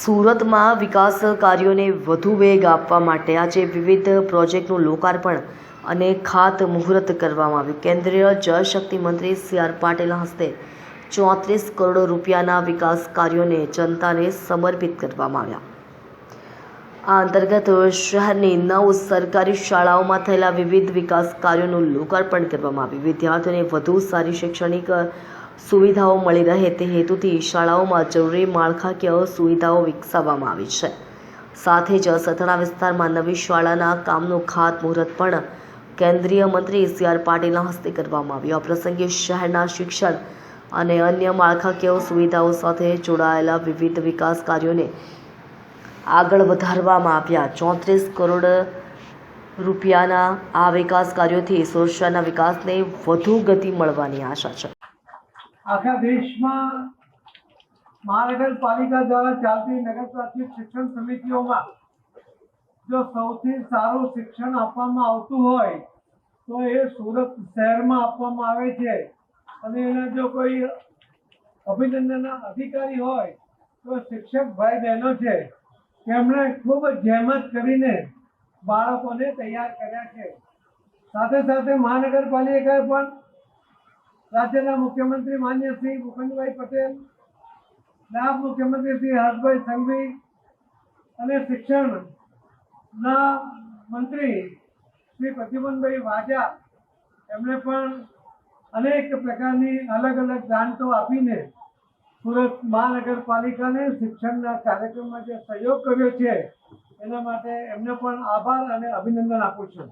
સુરતમાં વિકાસ કાર્યોને વધુ વેગ આપવા માટે આજે વિવિધ પ્રોજેક્ટનું લોકાર્પણ અને ખાતમુહૂર્ત કરવામાં આવ્યું। કેન્દ્રીય જળશક્તિ મંત્રી સી.આર. પાટીલના હસ્તે 34 કરોડ રૂપિયાના વિકાસ કાર્યોને જનતાને સમર્પિત કરવામાં આવ્યા। આ અંતર્ગત શહેરની 9 સરકારી શાળાઓમાં થયેલા વિવિધ વિકાસ કાર્યોનું લોકાર્પણ કરવામાં આવ્યું। વિદ્યાર્થીઓને વધુ સારી શૈક્ષણિક સુવિધાઓ મળી રહે તે હેતુથી શાળાઓમાં જરૂરી માળખાકીય સુવિધાઓ વિકસાવવામાં આવી છે। સાથે જ સથાણા વિસ્તારમાં નવી શાળાના કામનું ખાતમુહૂર્ત પણ કેન્દ્રીય મંત્રી સી.આર. પાટીલના હસ્તે કરવામાં આવ્યું। આ પ્રસંગે શહેરના શિક્ષણ અને અન્ય માળખાકીય સુવિધાઓ સાથે જોડાયેલા વિવિધ વિકાસ કાર્યોને આગળ વધારવામાં આવ્યા। 34 કરોડ રૂપિયાના આ વિકાસ કાર્યોથી સુરત શહેરના વિકાસને વધુ ગતિ મળવાની આશા છે। આખા દેશમાં મહાનગરપાલિકા દ્વારા ચાલતી નગર પ્રાથમિક શિક્ષણ સમિતિઓમાં જો સૌથી સારું શિક્ષણ આપવામાં આવતું હોય તો એ સુરત શહેરમાં આપવામાં આવે છે। અને એના જો કોઈ અભિનંદન અધિકારી હોય તો શિક્ષક ભાઈ બહેનો છે, તેમણે ખૂબ જહેમત કરીને બાળકોને તૈયાર કર્યા છે। સાથે સાથે મહાનગરપાલિકાએ પણ રાજ્યના મુખ્યમંત્રી માન્ય શ્રી ભૂપેન્દ્રભાઈ પટેલ, નાયબ મુખ્યમંત્રી શ્રી હર્ષભાઈ સંઘવી અને શિક્ષણના મંત્રી શ્રી પ્રદ્યુમનભાઈ વાજા એમણે પણ અનેક પ્રકારની અલગ અલગ ગ્રાન્ટો આપીને સુરત મહાનગરપાલિકાને શિક્ષણના કાર્યક્રમમાં જે સહયોગ કર્યો છે એના માટે એમને પણ આભાર અને અભિનંદન આપું છું।